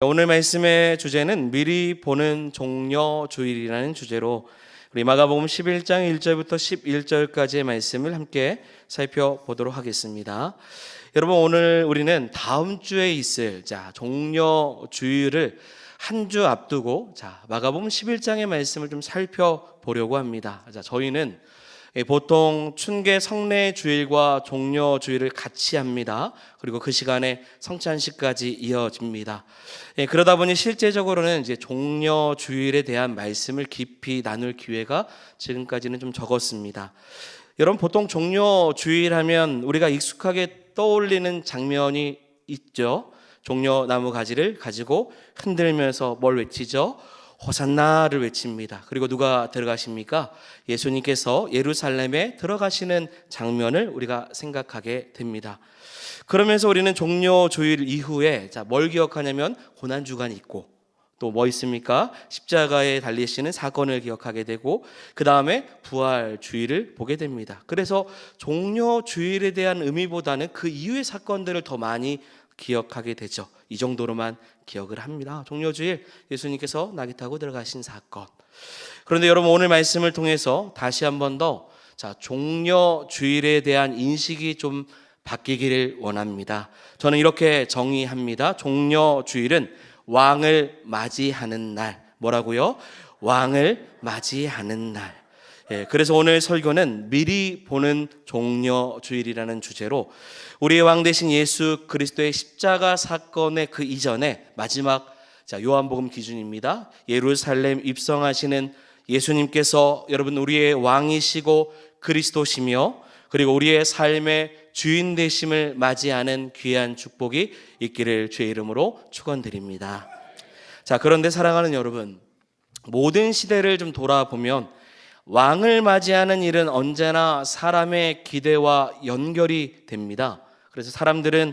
오늘 말씀의 주제는 미리 보는 종려주일이라는 주제로 우리 마가복음 11장 1절부터 11절까지의 말씀을 함께 살펴보도록 하겠습니다. 여러분, 오늘 우리는 다음 주에 있을 종려주일을 한 주 앞두고 마가복음 11장의 말씀을 좀 살펴보려고 합니다. 저희는 보통 춘계 성례 주일과 종려 주일을 같이 합니다. 그리고 그 시간에 성찬식까지 이어집니다. 그러다 보니 실제적으로는 이제 종려 주일에 대한 말씀을 깊이 나눌 기회가 지금까지는 좀 적었습니다. 여러분, 보통 종려 주일 하면 우리가 익숙하게 떠올리는 장면이 있죠. 종려 나무 가지를 가지고 흔들면서 뭘 외치죠? 호산나를 외칩니다. 그리고 누가 들어가십니까? 예수님께서 예루살렘에 들어가시는 장면을 우리가 생각하게 됩니다. 그러면서 우리는 종려 주일 이후에 뭘 기억하냐면 고난주간이 있고, 또 뭐 있습니까? 십자가에 달리시는 사건을 기억하게 되고, 그 다음에 부활 주일을 보게 됩니다. 그래서 종려 주일에 대한 의미보다는 그 이후의 사건들을 더 많이 기억하게 되죠. 이 정도로만 기억을 합니다. 종려주일, 예수님께서 나귀 타고 들어가신 사건. 그런데 여러분, 오늘 말씀을 통해서 다시 한 번 더 종려주일에 대한 인식이 좀 바뀌기를 원합니다. 저는 이렇게 정의합니다. 종려주일은 왕을 맞이하는 날. 뭐라고요? 왕을 맞이하는 날. 그래서 오늘 설교는 미리 보는 종려주일이라는 주제로 우리의 왕 되신 예수 그리스도의 십자가 사건의 그 이전에 마지막 요한복음 기준입니다. 예루살렘 입성하시는 예수님께서 여러분 우리의 왕이시고 그리스도시며 그리고 우리의 삶의 주인 되심을 맞이하는 귀한 축복이 있기를 주의 이름으로 축원드립니다. 그런데 사랑하는 여러분, 모든 시대를 좀 돌아보면 왕을 맞이하는 일은 언제나 사람의 기대와 연결이 됩니다. 그래서 사람들은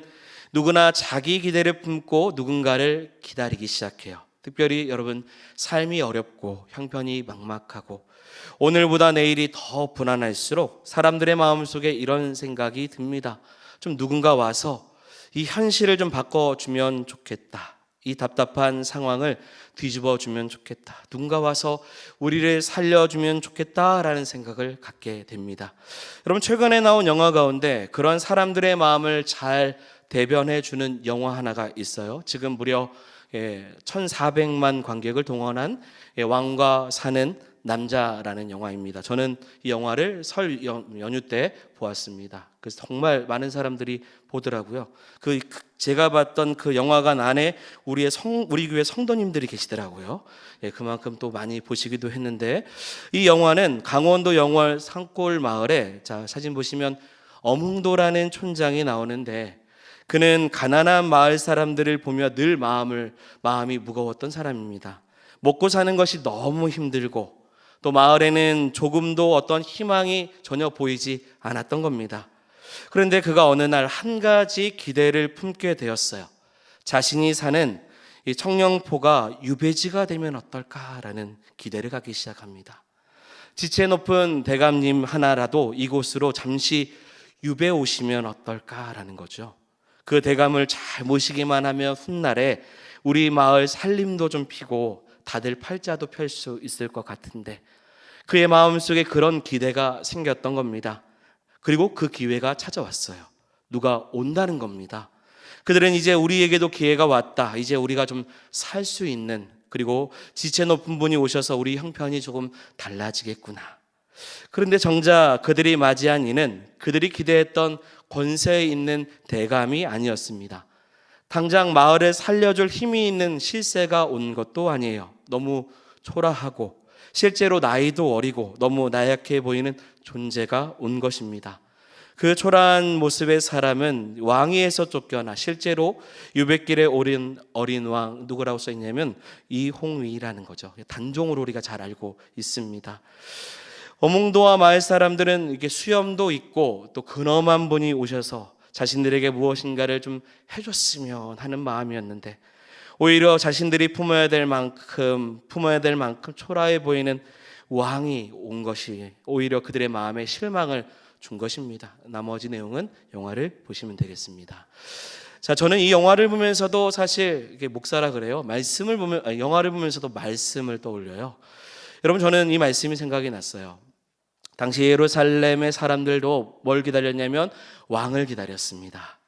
누구나 자기 기대를 품고 누군가를 기다리기 시작해요. 특별히 여러분, 삶이 어렵고 형편이 막막하고 오늘보다 내일이 더 불안할수록 사람들의 마음속에 이런 생각이 듭니다. 좀 누군가 와서 이 현실을 좀 바꿔주면 좋겠다. 이 답답한 상황을 뒤집어 주면 좋겠다. 누군가 와서 우리를 살려주면 좋겠다라는 생각을 갖게 됩니다. 여러분, 최근에 나온 영화 가운데 그런 사람들의 마음을 잘 대변해 주는 영화 하나가 있어요. 지금 무려 1,400만 관객을 동원한 왕과 사는 남자라는 영화입니다. 저는 이 영화를 설 연휴 때 보았습니다. 그래서 정말 많은 사람들이 보더라고요. 제가 봤던 그 영화관 안에 우리 교회 성도님들이 계시더라고요. 그만큼 또 많이 보시기도 했는데, 이 영화는 강원도 영월 산골 마을에 사진 보시면 어몽도라는 촌장이 나오는데, 그는 가난한 마을 사람들을 보며 늘 마음이 무거웠던 사람입니다. 먹고 사는 것이 너무 힘들고 또 마을에는 조금도 어떤 희망이 전혀 보이지 않았던 겁니다. 그런데 그가 어느 날 한 가지 기대를 품게 되었어요. 자신이 사는 이 청령포가 유배지가 되면 어떨까라는 기대를 갖기 시작합니다. 지체 높은 대감님 하나라도 이곳으로 잠시 유배 오시면 어떨까라는 거죠. 그 대감을 잘 모시기만 하면 훗날에 우리 마을 살림도 좀 피고 다들 팔자도 펼 수 있을 것 같은데, 그의 마음속에 그런 기대가 생겼던 겁니다. 그리고 그 기회가 찾아왔어요. 누가 온다는 겁니다. 그들은 이제 우리에게도 기회가 왔다. 이제 우리가 좀 살 수 있는, 그리고 지체 높은 분이 오셔서 우리 형편이 조금 달라지겠구나. 그런데 정작 그들이 맞이한 이는 그들이 기대했던 권세에 있는 대감이 아니었습니다. 당장 마을을 살려줄 힘이 있는 실세가 온 것도 아니에요. 너무 초라하고 실제로 나이도 어리고 너무 나약해 보이는 존재가 온 것입니다. 그 초라한 모습의 사람은 왕위에서 쫓겨나 실제로 유배길에 오른 어린 왕, 누구라고 써있냐면 이홍위라는 거죠. 단종으로 우리가 잘 알고 있습니다. 어몽도와 마을 사람들은 이렇게 수염도 있고 또 근엄한 분이 오셔서 자신들에게 무엇인가를 좀 해줬으면 하는 마음이었는데, 오히려 자신들이 품어야 될 만큼 초라해 보이는 왕이 온 것이 오히려 그들의 마음에 실망을 준 것입니다. 나머지 내용은 영화를 보시면 되겠습니다. 자, 저는 이 영화를 보면서도 사실 이게 목사라 그래요. 영화를 보면서도 말씀을 떠올려요. 여러분, 저는 이 말씀이 생각이 났어요. 당시 예루살렘의 사람들도 뭘 기다렸냐면 왕을 기다렸습니다.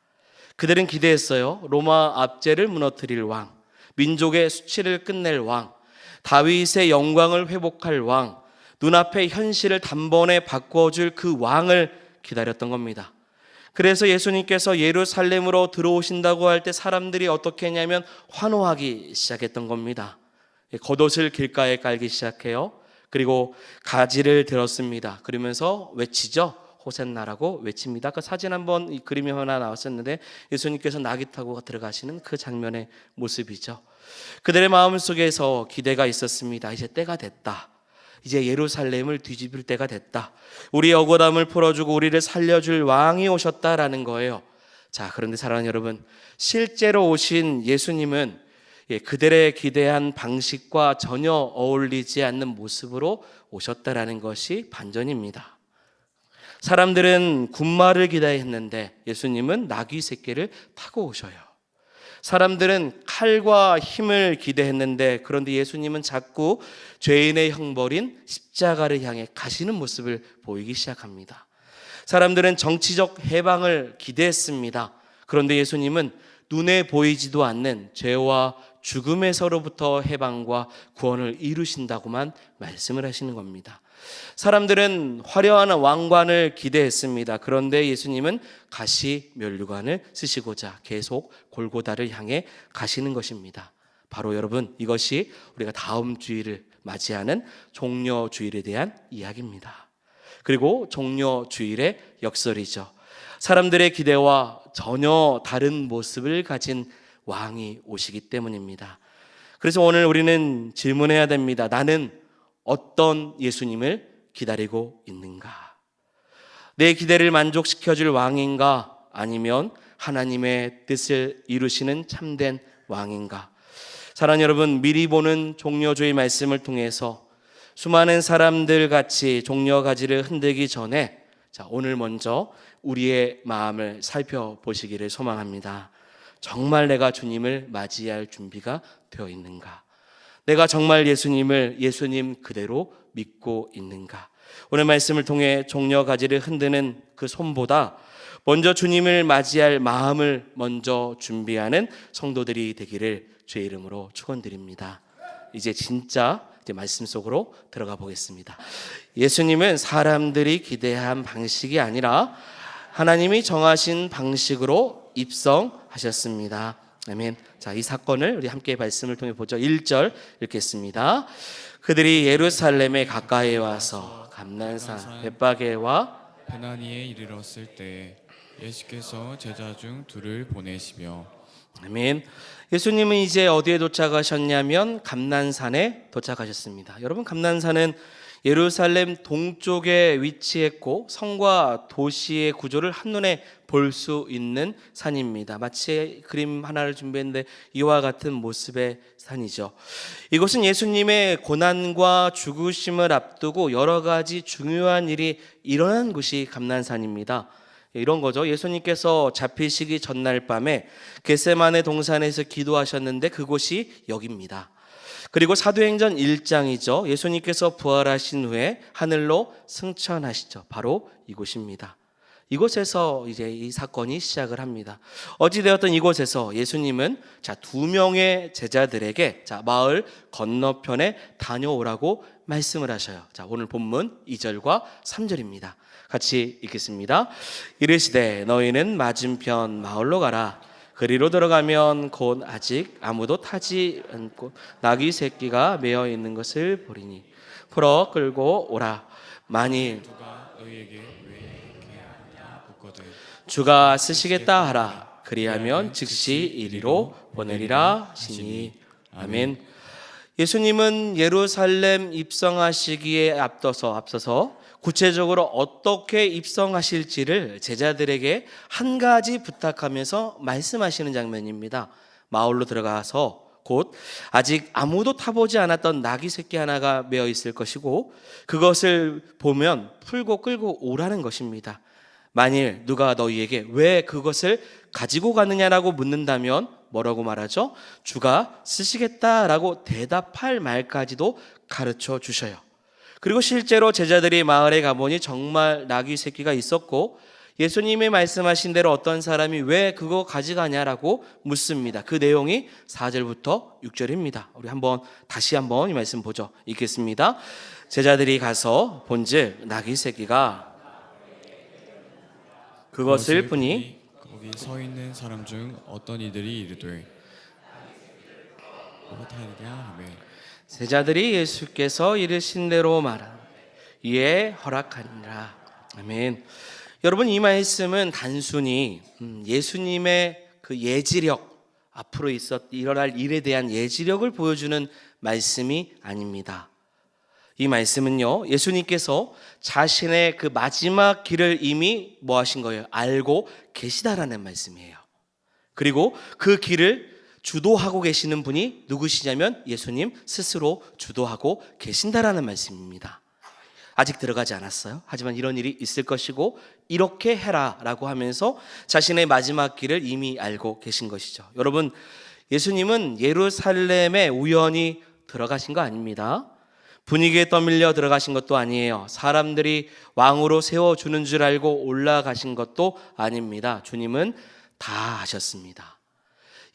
그들은 기대했어요. 로마 압제를 무너뜨릴 왕, 민족의 수치를 끝낼 왕, 다윗의 영광을 회복할 왕, 눈앞의 현실을 단번에 바꿔줄 그 왕을 기다렸던 겁니다. 그래서 예수님께서 예루살렘으로 들어오신다고 할 때 사람들이 어떻게 했냐면 환호하기 시작했던 겁니다. 겉옷을 길가에 깔기 시작해요. 그리고 가지를 들었습니다. 그러면서 외치죠. 호산나라고 외칩니다. 그 사진 한번 이 그림이 하나 나왔었는데 예수님께서 나귀 타고 들어가시는 그 장면의 모습이죠. 그들의 마음속에서 기대가 있었습니다. 이제 때가 됐다. 이제 예루살렘을 뒤집을 때가 됐다. 우리의 억울함을 풀어주고 우리를 살려줄 왕이 오셨다라는 거예요. 자, 그런데 사랑하는 여러분, 실제로 오신 예수님은 그들의 기대한 방식과 전혀 어울리지 않는 모습으로 오셨다라는 것이 반전입니다. 사람들은 군마를 기대했는데 예수님은 나귀 새끼를 타고 오셔요. 사람들은 칼과 힘을 기대했는데 그런데 예수님은 자꾸 죄인의 형벌인 십자가를 향해 가시는 모습을 보이기 시작합니다. 사람들은 정치적 해방을 기대했습니다. 그런데 예수님은 눈에 보이지도 않는 죄와 죽음에서로부터 해방과 구원을 이루신다고만 말씀을 하시는 겁니다. 사람들은 화려한 왕관을 기대했습니다. 그런데 예수님은 가시 면류관을 쓰시고자 계속 골고다를 향해 가시는 것입니다. 바로 여러분, 이것이 우리가 다음 주일을 맞이하는 종려주일에 대한 이야기입니다. 그리고 종려주일의 역설이죠. 사람들의 기대와 전혀 다른 모습을 가진 왕이 오시기 때문입니다. 그래서 오늘 우리는 질문해야 됩니다. 나는 어떤 예수님을 기다리고 있는가? 내 기대를 만족시켜줄 왕인가? 아니면 하나님의 뜻을 이루시는 참된 왕인가? 사랑하는 여러분, 미리 보는 종려주의 말씀을 통해서 수많은 사람들 같이 종려가지를 흔들기 전에 오늘 먼저 우리의 마음을 살펴보시기를 소망합니다. 정말 내가 주님을 맞이할 준비가 되어 있는가? 내가 정말 예수님 그대로 믿고 있는가? 오늘 말씀을 통해 종려가지를 흔드는 그 손보다 먼저 주님을 맞이할 마음을 먼저 준비하는 성도들이 되기를 주의 이름으로 축원드립니다. 이제 진짜 말씀 속으로 들어가 보겠습니다. 예수님은 사람들이 기대한 방식이 아니라 하나님이 정하신 방식으로 입성하셨습니다. 아멘. 자, 이 사건을 우리 함께 말씀을 통해 보죠. 1절 읽겠습니다. 그들이 예루살렘에 가까이 와서 감난산 벳바게와 베나니에 이르렀을 때 예수께서 제자 중 둘을 보내시며 아멘. 예수님은 이제 어디에 도착하셨냐면 감난산에 도착하셨습니다. 여러분, 감난산은 예루살렘 동쪽에 위치했고 성과 도시의 구조를 한눈에 볼 수 있는 산입니다. 마치 그림 하나를 준비했는데 이와 같은 모습의 산이죠. 이곳은 예수님의 고난과 죽으심을 앞두고 여러 가지 중요한 일이 일어난 곳이 감난산입니다. 이런 거죠. 예수님께서 잡히시기 전날 밤에 겟세마네 동산에서 기도하셨는데 그곳이 여기입니다. 그리고 사도행전 1장이죠. 예수님께서 부활하신 후에 하늘로 승천하시죠. 바로 이곳입니다. 이곳에서 이제 이 사건이 시작을 합니다. 어찌되었든 이곳에서 예수님은 두 명의 제자들에게 마을 건너편에 다녀오라고 말씀을 하셔요. 오늘 본문 2절과 3절입니다. 같이 읽겠습니다. 이르시되 너희는 맞은편 마을로 가라. 그리로 들어가면 곧 아직 아무도 타지 않고 나귀 새끼가 매어 있는 것을 보리니 풀어 끌고 오라. 만일 누가 너희에게 왜 이렇게 하냐 묻거든 주가 쓰시겠다 하라. 그리하면 즉시 이리로 보내리라 하시니. 아멘. 예수님은 예루살렘 입성하시기에 앞서서 구체적으로 어떻게 입성하실지를 제자들에게 한 가지 부탁하면서 말씀하시는 장면입니다. 마을로 들어가서 곧 아직 아무도 타보지 않았던 나귀 새끼 하나가 매어 있을 것이고 그것을 보면 풀고 끌고 오라는 것입니다. 만일 누가 너희에게 왜 그것을 가지고 가느냐라고 묻는다면 뭐라고 말하죠? 주가 쓰시겠다라고 대답할 말까지도 가르쳐 주셔요. 그리고 실제로 제자들이 마을에 가보니 정말 나귀 새끼가 있었고 예수님이 말씀하신 대로 어떤 사람이 왜 그거 가져가냐라고 묻습니다. 그 내용이 4절부터 6절입니다. 우리 다시 한번 이 말씀 보죠. 읽겠습니다. 제자들이 가서 본즉 나귀 새끼가 그것을 보니 거기 서 있는 사람 중 어떤 이들이 이르되 무엇하리냐 하매 제자들이 예수께서 이르신 대로 말하되 이에 허락하니라. 아멘. 여러분, 이 말씀은 단순히 예수님의 그 예지력, 앞으로 일어날 일에 대한 예지력을 보여주는 말씀이 아닙니다. 이 말씀은요, 예수님께서 자신의 그 마지막 길을 이미 뭐 하신 거예요? 알고 계시다라는 말씀이에요. 그리고 그 길을 주도하고 계시는 분이 누구시냐면 예수님 스스로 주도하고 계신다라는 말씀입니다. 아직 들어가지 않았어요. 하지만 이런 일이 있을 것이고 이렇게 해라라고 하면서 자신의 마지막 길을 이미 알고 계신 것이죠. 여러분, 예수님은 예루살렘에 우연히 들어가신 거 아닙니다. 분위기에 떠밀려 들어가신 것도 아니에요. 사람들이 왕으로 세워주는 줄 알고 올라가신 것도 아닙니다. 주님은 다 하셨습니다.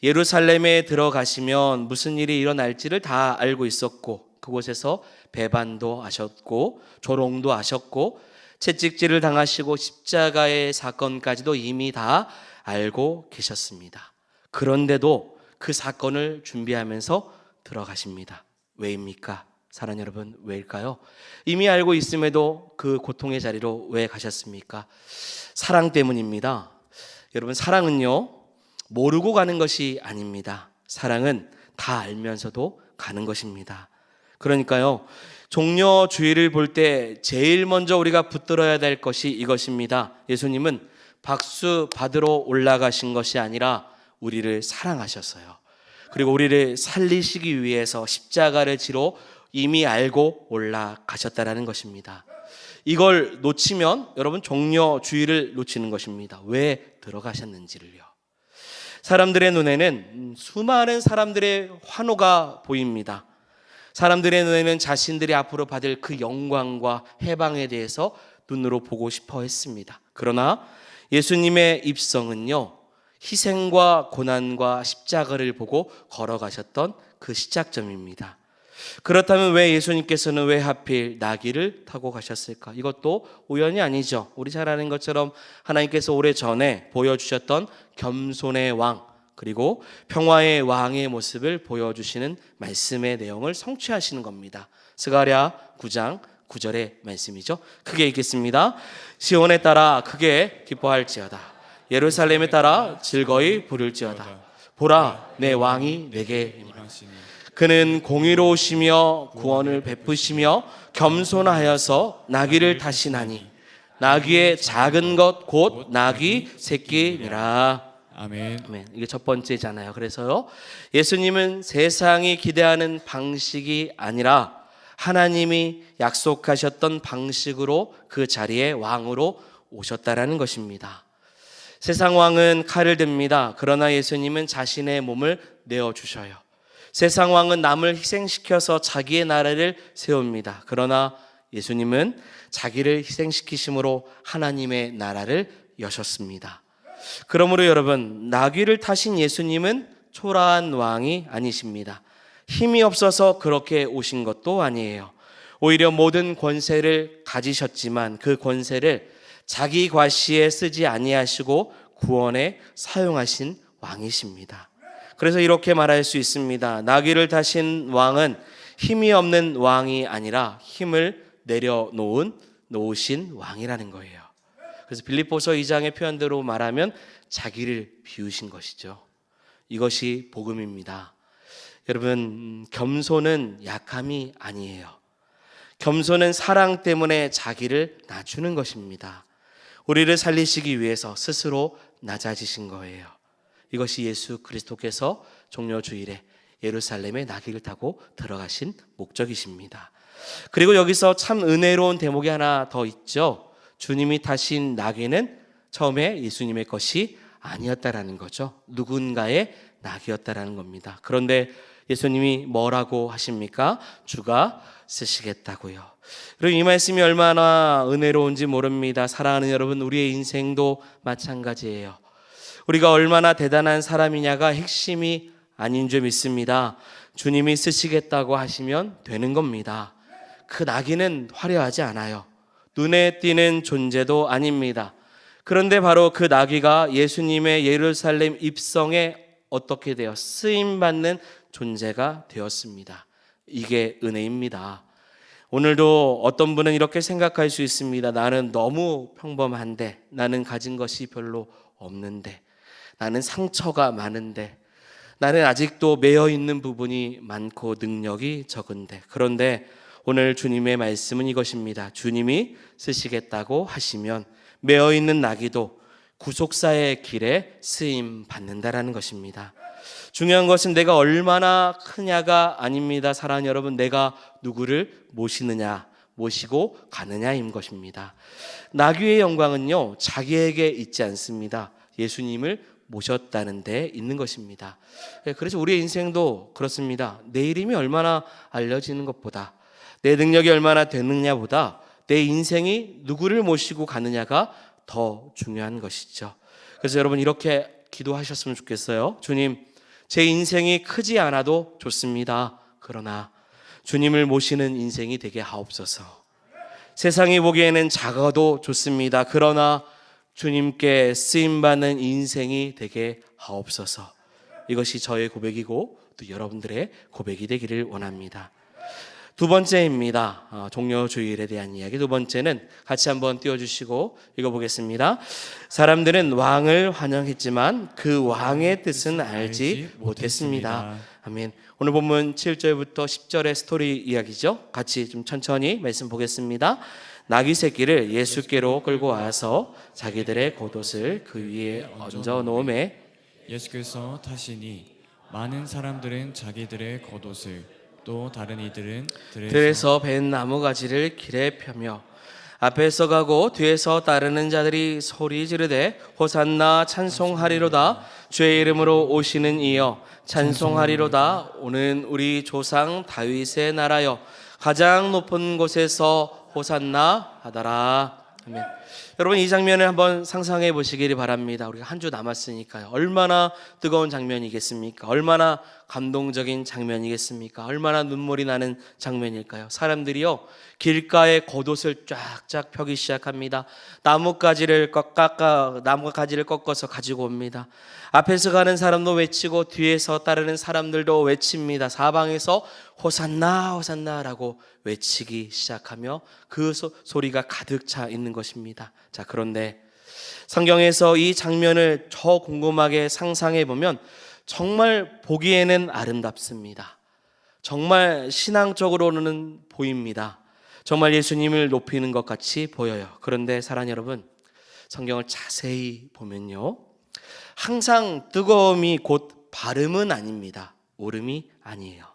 예루살렘에 들어가시면 무슨 일이 일어날지를 다 알고 있었고 그곳에서 배반도 하셨고 조롱도 하셨고 채찍질을 당하시고 십자가의 사건까지도 이미 다 알고 계셨습니다. 그런데도 그 사건을 준비하면서 들어가십니다. 왜입니까? 사랑하는 여러분, 왜일까요? 이미 알고 있음에도 그 고통의 자리로 왜 가셨습니까? 사랑 때문입니다. 여러분, 사랑은요 모르고 가는 것이 아닙니다. 사랑은 다 알면서도 가는 것입니다. 그러니까요, 종려주의를 볼 때 제일 먼저 우리가 붙들어야 될 것이 이것입니다. 예수님은 박수 받으러 올라가신 것이 아니라 우리를 사랑하셨어요. 그리고 우리를 살리시기 위해서 십자가를 지러 이미 알고 올라가셨다라는 것입니다. 이걸 놓치면 여러분 종려주의를 놓치는 것입니다. 왜 들어가셨는지를요. 사람들의 눈에는 수많은 사람들의 환호가 보입니다. 사람들의 눈에는 자신들이 앞으로 받을 그 영광과 해방에 대해서 눈으로 보고 싶어 했습니다. 그러나 예수님의 입성은요, 희생과 고난과 십자가를 보고 걸어가셨던 그 시작점입니다. 그렇다면 왜 예수님께서는 왜 하필 나귀를 타고 가셨을까? 이것도 우연이 아니죠. 우리 잘 아는 것처럼 하나님께서 오래전에 보여주셨던 겸손의 왕, 그리고 평화의 왕의 모습을 보여주시는 말씀의 내용을 성취하시는 겁니다. 스가랴 9장 9절의 말씀이죠. 크게 읽겠습니다. 시온에 따라 크게 기뻐할지어다. 예루살렘에 따라 즐거이 부를지어다. 보라, 내 왕이 내게 임하시니 그는 공의로우시며 구원을 베푸시며 겸손하여서 나귀를 타시나니 나귀의 작은 것 곧 나귀 새끼니라. 아멘. 아멘. 이게 첫 번째잖아요. 그래서요, 예수님은 세상이 기대하는 방식이 아니라 하나님이 약속하셨던 방식으로 그 자리에 왕으로 오셨다라는 것입니다. 세상 왕은 칼을 듭니다. 그러나 예수님은 자신의 몸을 내어주셔요. 세상 왕은 남을 희생시켜서 자기의 나라를 세웁니다. 그러나 예수님은 자기를 희생시키심으로 하나님의 나라를 여셨습니다. 그러므로 여러분, 나귀를 타신 예수님은 초라한 왕이 아니십니다. 힘이 없어서 그렇게 오신 것도 아니에요. 오히려 모든 권세를 가지셨지만 그 권세를 자기 과시에 쓰지 아니하시고 구원에 사용하신 왕이십니다. 그래서 이렇게 말할 수 있습니다. 나귀를 타신 왕은 힘이 없는 왕이 아니라 힘을 내려놓으신 왕이라는 거예요. 그래서 빌립보서 2장의 표현대로 말하면 자기를 비우신 것이죠. 이것이 복음입니다. 여러분, 겸손은 약함이 아니에요. 겸손은 사랑 때문에 자기를 낮추는 것입니다. 우리를 살리시기 위해서 스스로 낮아지신 거예요. 이것이 예수 그리스도께서 종려주일에 예루살렘에 나귀를 타고 들어가신 목적이십니다. 그리고 여기서 참 은혜로운 대목이 하나 더 있죠. 주님이 타신 나귀는 처음에 예수님의 것이 아니었다라는 거죠. 누군가의 낙이었다라는 겁니다. 그런데 예수님이 뭐라고 하십니까? 주가 쓰시겠다고요. 그리고 이 말씀이 얼마나 은혜로운지 모릅니다. 사랑하는 여러분, 우리의 인생도 마찬가지예요. 우리가 얼마나 대단한 사람이냐가 핵심이 아닌 줄 믿습니다. 주님이 쓰시겠다고 하시면 되는 겁니다. 그 낙이는 화려하지 않아요. 눈에 띄는 존재도 아닙니다. 그런데 바로 그 나귀가 예수님의 예루살렘 입성에 어떻게 되어 쓰임받는 존재가 되었습니다. 이게 은혜입니다. 오늘도 어떤 분은 이렇게 생각할 수 있습니다. 나는 너무 평범한데, 나는 가진 것이 별로 없는데, 나는 상처가 많은데, 나는 아직도 매여 있는 부분이 많고 능력이 적은데. 그런데 오늘 주님의 말씀은 이것입니다. 주님이 쓰시겠다고 하시면 매여 있는 나귀도 구속사의 길에 쓰임 받는다라는 것입니다. 중요한 것은 내가 얼마나 크냐가 아닙니다. 사랑하는 여러분, 내가 누구를 모시느냐, 모시고 가느냐인 것입니다. 나귀의 영광은요, 자기에게 있지 않습니다. 예수님을 모셨다는 데 있는 것입니다. 그래서 우리의 인생도 그렇습니다. 내 이름이 얼마나 알려지는 것보다, 내 능력이 얼마나 되느냐보다 내 인생이 누구를 모시고 가느냐가 더 중요한 것이죠. 그래서 여러분, 이렇게 기도하셨으면 좋겠어요. 주님, 제 인생이 크지 않아도 좋습니다. 그러나 주님을 모시는 인생이 되게 하옵소서. 세상이 보기에는 작아도 좋습니다. 그러나 주님께 쓰임받는 인생이 되게 하옵소서. 이것이 저의 고백이고 또 여러분들의 고백이 되기를 원합니다. 두 번째입니다. 종려 주일에 대한 이야기. 두 번째는 같이 한번 띄워주시고 읽어보겠습니다. 사람들은 왕을 환영했지만 그 왕의 뜻은 알지 못했습니다. 아멘. 오늘 본문 7절부터 10절의 스토리 이야기죠. 같이 좀 천천히 말씀 보겠습니다. 나귀 새끼를 예수께로 끌고 와서 자기들의 겉옷을 그 위에 얹어 놓음에 예수께서 타시니 많은 사람들은 자기들의 겉옷을, 또 다른 이들은 들에서 벤 나무가지를 길에 펴며 앞에서 가고 뒤에서 따르는 자들이 소리 지르되 호산나 찬송하리로다. 주의 이름으로 오시는 이여 찬송하리로다. 오는 우리 조상 다윗의 나라여 가장 높은 곳에서 호산나 하더라. 아멘. 여러분, 이 장면을 한번 상상해 보시기를 바랍니다. 우리가 한 주 남았으니까요. 얼마나 뜨거운 장면이겠습니까? 얼마나 감동적인 장면이겠습니까? 얼마나 눈물이 나는 장면일까요? 사람들이요, 길가에 겉옷을 쫙쫙 펴기 시작합니다. 나뭇가지를 꺾어서 가지고 옵니다. 앞에서 가는 사람도 외치고 뒤에서 따르는 사람들도 외칩니다. 사방에서 호산나 호산나라고 외치기 시작하며 그 소리가 가득 차 있는 것입니다. 자, 그런데 성경에서 이 장면을 더 궁금하게 상상해 보면 정말 보기에는 아름답습니다. 정말 신앙적으로는 보입니다. 정말 예수님을 높이는 것 같이 보여요. 그런데 사랑하는 여러분, 성경을 자세히 보면요, 항상 뜨거움이 곧 발음은 아닙니다. 오름이 아니에요.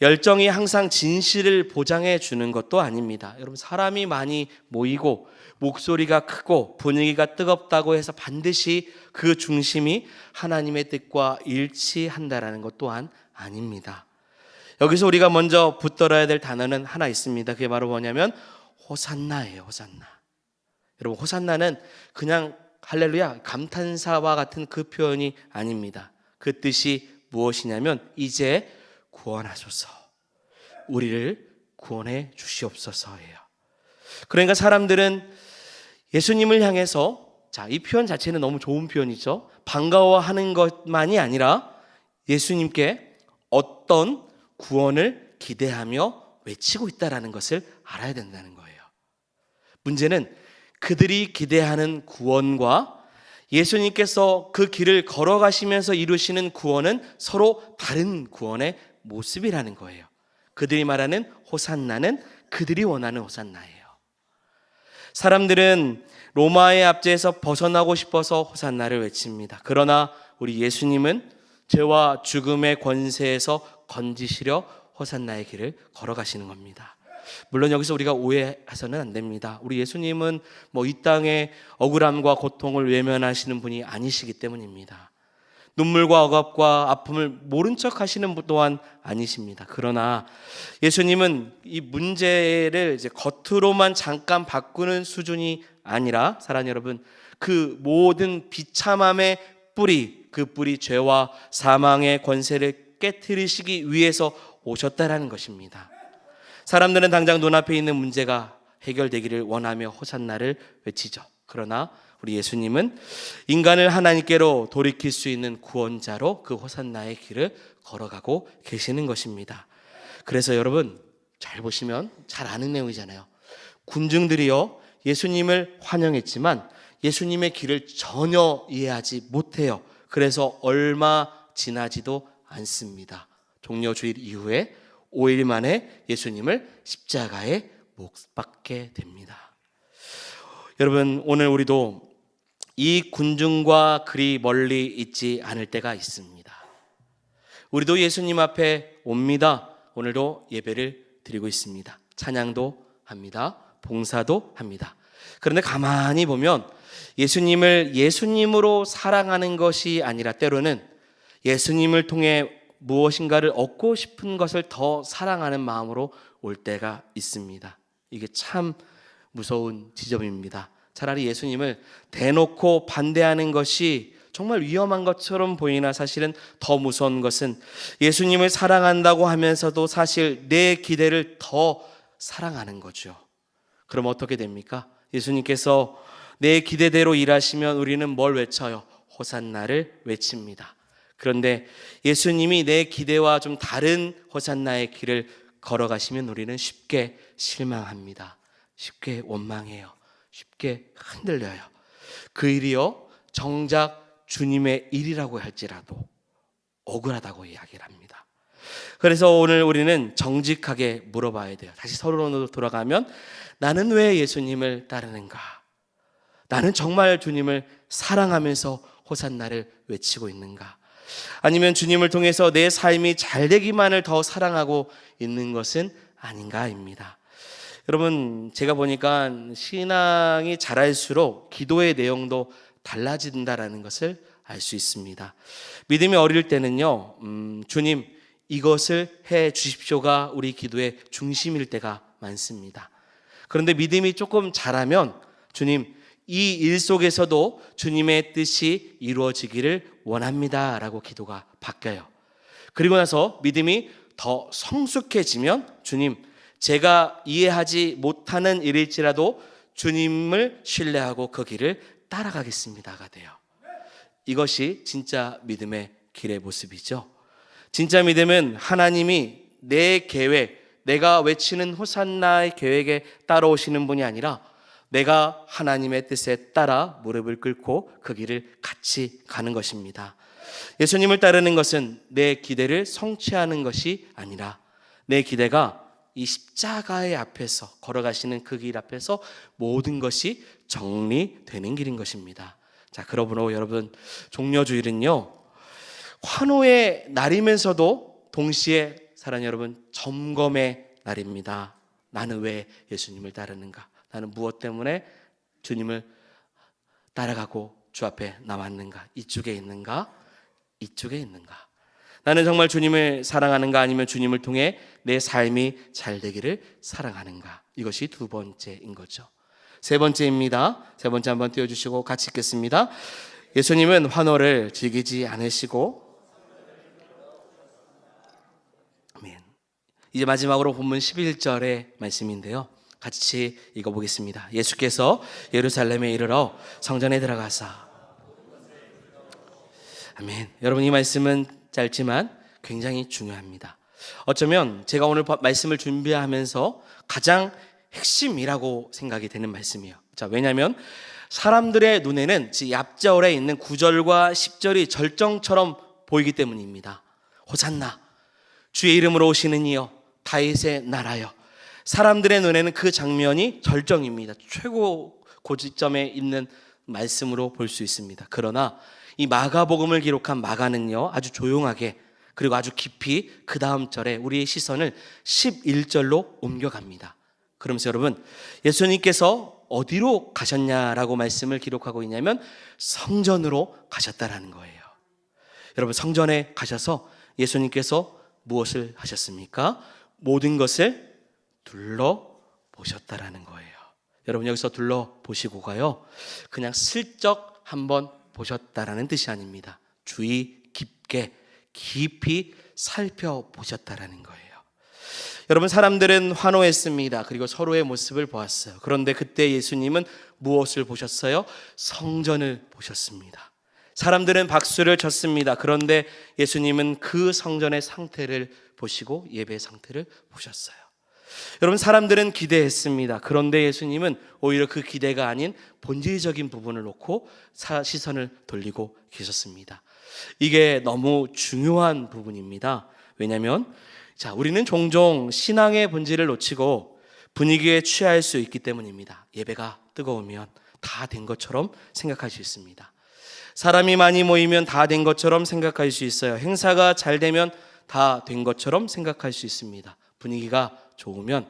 열정이 항상 진실을 보장해 주는 것도 아닙니다. 여러분, 사람이 많이 모이고 목소리가 크고 분위기가 뜨겁다고 해서 반드시 그 중심이 하나님의 뜻과 일치한다라는 것 또한 아닙니다. 여기서 우리가 먼저 붙들어야 될 단어는 하나 있습니다. 그게 바로 뭐냐면 호산나예요. 호산나. 여러분, 호산나는 그냥 할렐루야 감탄사와 같은 그 표현이 아닙니다. 그 뜻이 무엇이냐면 이제 구원하소서, 우리를 구원해 주시옵소서예요. 그러니까 사람들은 예수님을 향해서, 자, 이 표현 자체는 너무 좋은 표현이죠. 반가워하는 것만이 아니라 예수님께 어떤 구원을 기대하며 외치고 있다는 것을 알아야 된다는 거예요. 문제는 그들이 기대하는 구원과 예수님께서 그 길을 걸어가시면서 이루시는 구원은 서로 다른 구원의 모습이라는 거예요. 그들이 말하는 호산나는 그들이 원하는 호산나예요. 사람들은 로마의 압제에서 벗어나고 싶어서 호산나를 외칩니다. 그러나 우리 예수님은 죄와 죽음의 권세에서 건지시려 호산나의 길을 걸어가시는 겁니다. 물론 여기서 우리가 오해해서는 안 됩니다. 우리 예수님은 뭐 이 땅의 억울함과 고통을 외면하시는 분이 아니시기 때문입니다. 눈물과 억압과 아픔을 모른 척 하시는 분 또한 아니십니다. 그러나 예수님은 이 문제를 이제 겉으로만 잠깐 바꾸는 수준이 아니라, 사랑하는 여러분, 그 모든 비참함의 뿌리, 그 뿌리 죄와 사망의 권세를 깨트리시기 위해서 오셨다라는 것입니다. 사람들은 당장 눈앞에 있는 문제가 해결되기를 원하며 호산나를 외치죠. 그러나 우리 예수님은 인간을 하나님께로 돌이킬 수 있는 구원자로 그 호산나의 길을 걸어가고 계시는 것입니다. 그래서 여러분 잘 보시면 잘 아는 내용이잖아요. 군중들이요 예수님을 환영했지만 예수님의 길을 전혀 이해하지 못해요. 그래서 얼마 지나지도 않습니다. 종려주일 이후에 5일 만에 예수님을 십자가에 못 박게 됩니다. 여러분 오늘 우리도 이 군중과 그리 멀리 있지 않을 때가 있습니다. 우리도 예수님 앞에 옵니다. 오늘도 예배를 드리고 있습니다. 찬양도 합니다. 봉사도 합니다. 그런데 가만히 보면 예수님을 예수님으로 사랑하는 것이 아니라 때로는 예수님을 통해 무엇인가를 얻고 싶은 것을 더 사랑하는 마음으로 올 때가 있습니다. 이게 참 무서운 지점입니다. 차라리 예수님을 대놓고 반대하는 것이 정말 위험한 것처럼 보이나 사실은 더 무서운 것은 예수님을 사랑한다고 하면서도 사실 내 기대를 더 사랑하는 거죠. 그럼 어떻게 됩니까? 예수님께서 내 기대대로 일하시면 우리는 뭘 외쳐요? 호산나를 외칩니다. 그런데 예수님이 내 기대와 좀 다른 호산나의 길을 걸어가시면 우리는 쉽게 실망합니다. 쉽게 원망해요. 쉽게 흔들려요. 그 일이요 정작 주님의 일이라고 할지라도 억울하다고 이야기를 합니다. 그래서 오늘 우리는 정직하게 물어봐야 돼요. 다시 서론으로 돌아가면 나는 왜 예수님을 따르는가? 나는 정말 주님을 사랑하면서 호산나를 외치고 있는가? 아니면 주님을 통해서 내 삶이 잘 되기만을 더 사랑하고 있는 것은 아닌가입니다. 여러분 제가 보니까 신앙이 자랄수록 기도의 내용도 달라진다라는 것을 알 수 있습니다. 믿음이 어릴 때는요 주님 이것을 해 주십시오가 우리 기도의 중심일 때가 많습니다. 그런데 믿음이 조금 자라면 주님 이 일 속에서도 주님의 뜻이 이루어지기를 원합니다 라고 기도가 바뀌어요. 그리고 나서 믿음이 더 성숙해지면 주님 제가 이해하지 못하는 일일지라도 주님을 신뢰하고 그 길을 따라가겠습니다가 돼요. 이것이 진짜 믿음의 길의 모습이죠. 진짜 믿음은 하나님이 내 계획, 내가 외치는 호산나의 계획에 따라오시는 분이 아니라 내가 하나님의 뜻에 따라 무릎을 꿇고 그 길을 같이 가는 것입니다. 예수님을 따르는 것은 내 기대를 성취하는 것이 아니라 내 기대가 이 십자가의 앞에서 걸어가시는 그 길 앞에서 모든 것이 정리되는 길인 것입니다. 자, 그러므로 여러분 종려주일은요 환호의 날이면서도 동시에 사랑하는 여러분 점검의 날입니다. 나는 왜 예수님을 따르는가? 나는 무엇 때문에 주님을 따라가고 주 앞에 남았는가? 이쪽에 있는가? 이쪽에 있는가? 나는 정말 주님을 사랑하는가? 아니면 주님을 통해 내 삶이 잘 되기를 사랑하는가? 이것이 두 번째인 거죠. 세 번째입니다. 세 번째 한번 띄워주시고 같이 읽겠습니다. 예수님은 환호를 즐기지 않으시고, 아멘. 이제 마지막으로 본문 11절의 말씀인데요. 같이 읽어보겠습니다. 예수께서 예루살렘에 이르러 성전에 들어가사, 아멘. 여러분 이 말씀은 짧지만 굉장히 중요합니다. 어쩌면 제가 오늘 말씀을 준비하면서 가장 핵심이라고 생각이 되는 말씀이에요. 자, 왜냐하면 사람들의 눈에는 이 앞절에 있는 9절과 10절이 절정처럼 보이기 때문입니다. 호산나, 주의 이름으로 오시는 이여, 다윗의 나라여. 사람들의 눈에는 그 장면이 절정입니다. 최고 고지점에 있는 말씀으로 볼 수 있습니다. 그러나 이 마가복음을 기록한 마가는요 아주 조용하게 그리고 아주 깊이 그 다음 절에 우리의 시선을 11절로 옮겨갑니다. 그러면서 여러분, 예수님께서 어디로 가셨냐라고 말씀을 기록하고 있냐면 성전으로 가셨다라는 거예요. 여러분, 성전에 가셔서 예수님께서 무엇을 하셨습니까? 모든 것을 둘러보셨다라는 거예요. 여러분, 여기서 둘러보시고가요, 그냥 슬쩍 한번 보셨다라는 뜻이 아닙니다. 주의 깊게 깊이 살펴보셨다라는 거예요. 여러분, 사람들은 환호했습니다. 그리고 서로의 모습을 보았어요. 그런데 그때 예수님은 무엇을 보셨어요? 성전을 보셨습니다. 사람들은 박수를 쳤습니다. 그런데 예수님은 그 성전의 상태를 보시고 예배 상태를 보셨어요. 여러분, 사람들은 기대했습니다. 그런데 예수님은 오히려 그 기대가 아닌 본질적인 부분을 놓고 시선을 돌리고 계셨습니다. 이게 너무 중요한 부분입니다. 왜냐하면 우리는 종종 신앙의 본질을 놓치고 분위기에 취할 수 있기 때문입니다. 예배가 뜨거우면 다 된 것처럼 생각할 수 있습니다. 사람이 많이 모이면 다 된 것처럼 생각할 수 있어요. 행사가 잘 되면 다 된 것처럼 생각할 수 있습니다. 분위기가 좋으면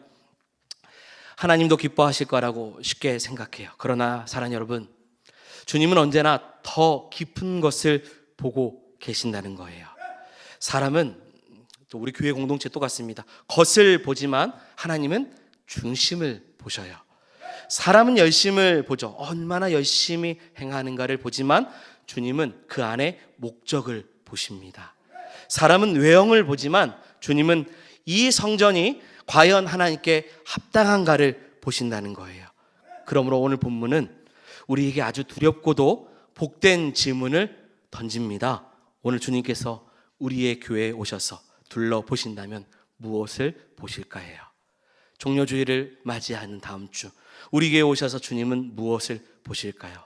하나님도 기뻐하실 거라고 쉽게 생각해요. 그러나 사랑하는 여러분, 주님은 언제나 더 깊은 것을 보고 계신다는 거예요. 사람은 또 우리 교회 공동체 똑같습니다. 겉을 보지만 하나님은 중심을 보셔요. 사람은 열심을 보죠. 얼마나 열심히 행하는가를 보지만 주님은 그 안에 목적을 보십니다. 사람은 외형을 보지만 주님은 이 성전이 과연 하나님께 합당한가를 보신다는 거예요. 그러므로 오늘 본문은 우리에게 아주 두렵고도 복된 질문을 던집니다. 오늘 주님께서 우리의 교회에 오셔서 둘러보신다면 무엇을 보실까요? 종료주일을 맞이하는 다음 주 우리 교회에 오셔서 주님은 무엇을 보실까요?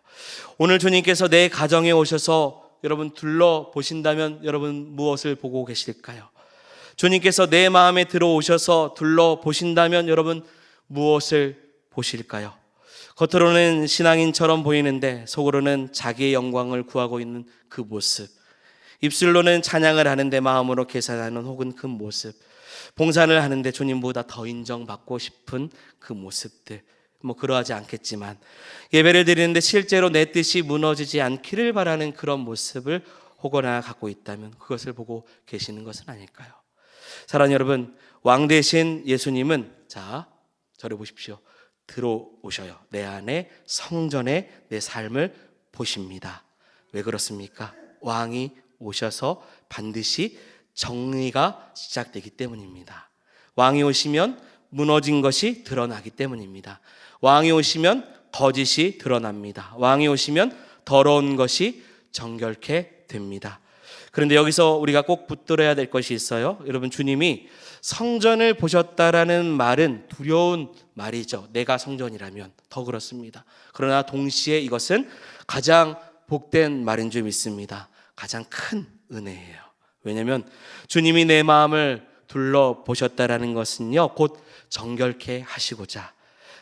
오늘 주님께서 내 가정에 오셔서 여러분 둘러보신다면 여러분 무엇을 보고 계실까요? 주님께서 내 마음에 들어오셔서 둘러보신다면 여러분 무엇을 보실까요? 겉으로는 신앙인처럼 보이는데 속으로는 자기의 영광을 구하고 있는 그 모습, 입술로는 찬양을 하는데 마음으로 계산하는 혹은 그 모습, 봉사를 하는데 주님보다 더 인정받고 싶은 그 모습들, 그러하지 않겠지만 예배를 드리는데 실제로 내 뜻이 무너지지 않기를 바라는 그런 모습을 혹여나 갖고 있다면 그것을 보고 계시는 것은 아닐까요? 사랑하는 여러분, 왕 대신 예수님은 저를 보십시오. 들어오셔요. 내 안에 성전에 내 삶을 보십니다. 왜 그렇습니까? 왕이 오셔서 반드시 정리가 시작되기 때문입니다. 왕이 오시면 무너진 것이 드러나기 때문입니다. 왕이 오시면 거짓이 드러납니다. 왕이 오시면 더러운 것이 정결케 됩니다. 그런데 여기서 우리가 꼭 붙들어야 될 것이 있어요. 여러분, 주님이 성전을 보셨다라는 말은 두려운 말이죠. 내가 성전이라면 더 그렇습니다. 그러나 동시에 이것은 가장 복된 말인 줄 믿습니다. 가장 큰 은혜예요. 왜냐하면 주님이 내 마음을 둘러보셨다라는 것은요, 곧 정결케 하시고자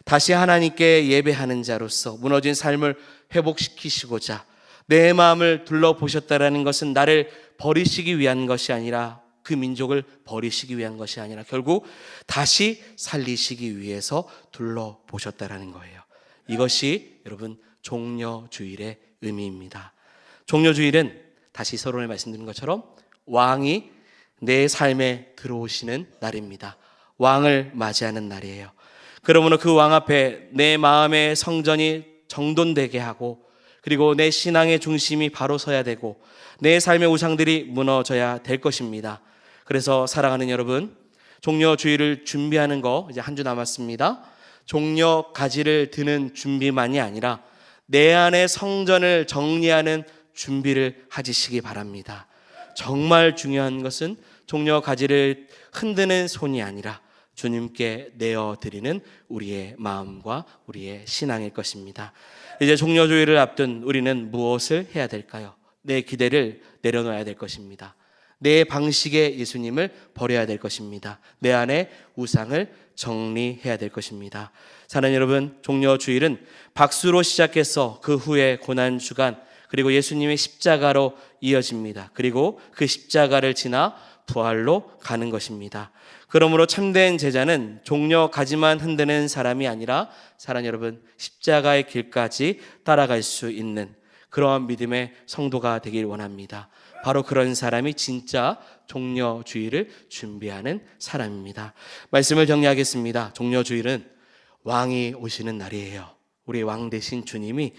다시 하나님께 예배하는 자로서 무너진 삶을 회복시키시고자 내 마음을 둘러보셨다라는 것은 나를 버리시기 위한 것이 아니라 그 민족을 버리시기 위한 것이 아니라 결국 다시 살리시기 위해서 둘러보셨다라는 거예요. 이것이 여러분 종려주일의 의미입니다. 종려주일은 다시 서론에 말씀드린 것처럼 왕이 내 삶에 들어오시는 날입니다. 왕을 맞이하는 날이에요. 그러므로 그 왕 앞에 내 마음의 성전이 정돈되게 하고 그리고 내 신앙의 중심이 바로 서야 되고 내 삶의 우상들이 무너져야 될 것입니다. 그래서 사랑하는 여러분, 종려주일을 준비하는 거 이제 한 주 남았습니다. 종려 가지를 드는 준비만이 아니라 내 안의 성전을 정리하는 준비를 하시기 바랍니다. 정말 중요한 것은 종려 가지를 흔드는 손이 아니라 주님께 내어드리는 우리의 마음과 우리의 신앙일 것입니다. 이제 종려주일을 앞둔 우리는 무엇을 해야 될까요? 내 기대를 내려놓아야 될 것입니다. 내 방식의 예수님을 버려야 될 것입니다. 내 안에 우상을 정리해야 될 것입니다. 사랑하는 여러분, 종려주일은 박수로 시작해서 그 후에 고난주간 그리고 예수님의 십자가로 이어집니다. 그리고 그 십자가를 지나 부활로 가는 것입니다. 그러므로 참된 제자는 종려 가지만 흔드는 사람이 아니라 사랑하는 여러분, 십자가의 길까지 따라갈 수 있는 그러한 믿음의 성도가 되길 원합니다. 바로 그런 사람이 진짜 종려주일을 준비하는 사람입니다. 말씀을 정리하겠습니다. 종려주일은 왕이 오시는 날이에요. 우리 왕 대신 주님이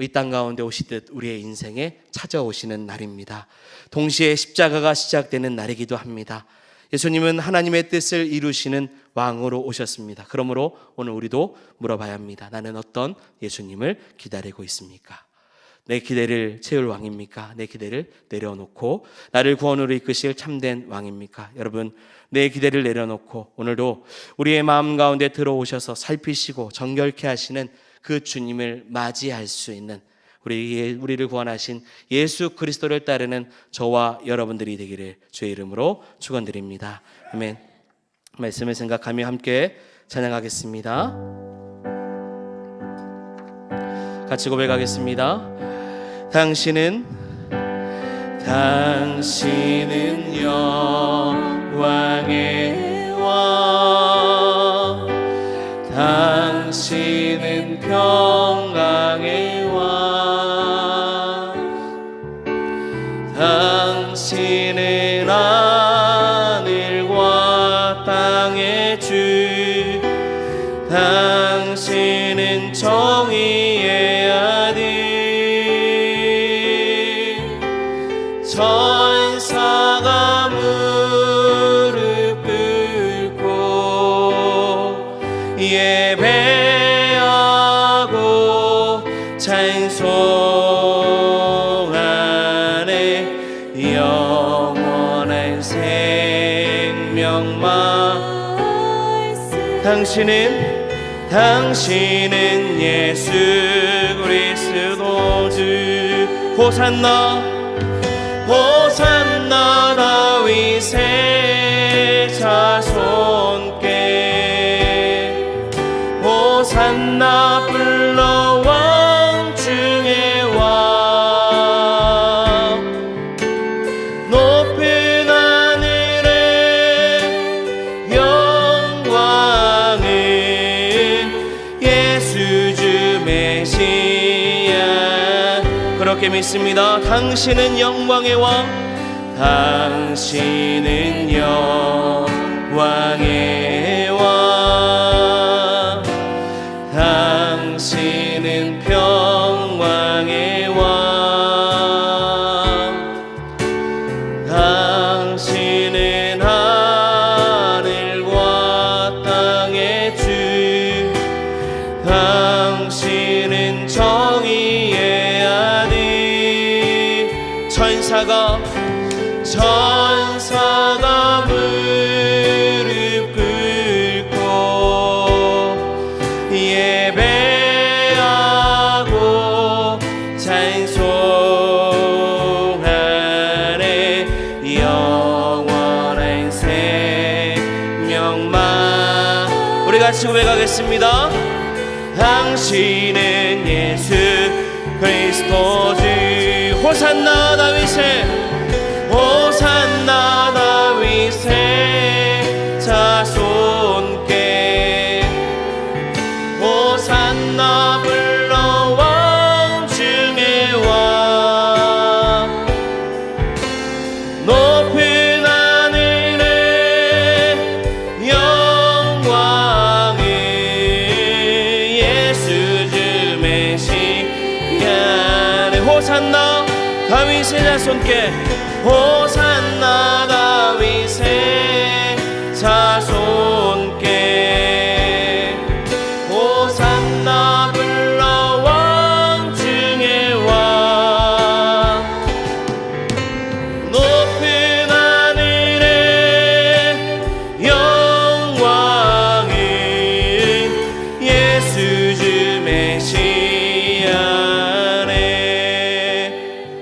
이 땅 가운데 오시듯 우리의 인생에 찾아오시는 날입니다. 동시에 십자가가 시작되는 날이기도 합니다. 예수님은 하나님의 뜻을 이루시는 왕으로 오셨습니다. 그러므로 오늘 우리도 물어봐야 합니다. 나는 어떤 예수님을 기다리고 있습니까? 내 기대를 채울 왕입니까? 내 기대를 내려놓고 나를 구원으로 이끄실 참된 왕입니까? 여러분, 내 기대를 내려놓고 오늘도 우리의 마음 가운데 들어오셔서 살피시고 정결케 하시는 그 주님을 맞이할 수 있는 우리를 구원하신 예수 그리스도를 따르는 저와 여러분들이 되기를 주의 이름으로 축원드립니다. 아멘. 말씀을 생각하며 함께 찬양하겠습니다. 같이 고백하겠습니다. 당신은 영광의 왕, 당신은 평강의 왕, 당신은 하늘과 땅의 주, 당신은 정의의 아들, 천사가 무릎 꿇고 예배하고 찬송하네. 영원한 생명만 당신은 예수 그리스도 주. 호산나 호산나 다윗의 자손께, 호산나 불러 왕 중의 왕. 높은 하늘의 영광은 예수 주 메시아. 그렇게 믿습니다. 당신은 영광의 왕, 당신은 영광의 왕, 당신은 평강의 왕, 당신은 하늘과 땅의 주, 당신은 정의의 아들. 천사가 무릎 꿇고 예배하고 찬송하네. 영원한 생명만. 우리 같이 고백하겠습니다. 당신은 예수 그리스도 주. 호산나 다윗의, 호산나 다윗의 자손께, 호산나 불러 왕 중의 왕. 높은 하늘의 영광은 예수 주 메시아. 호산나 다윗의 자손께, 호산나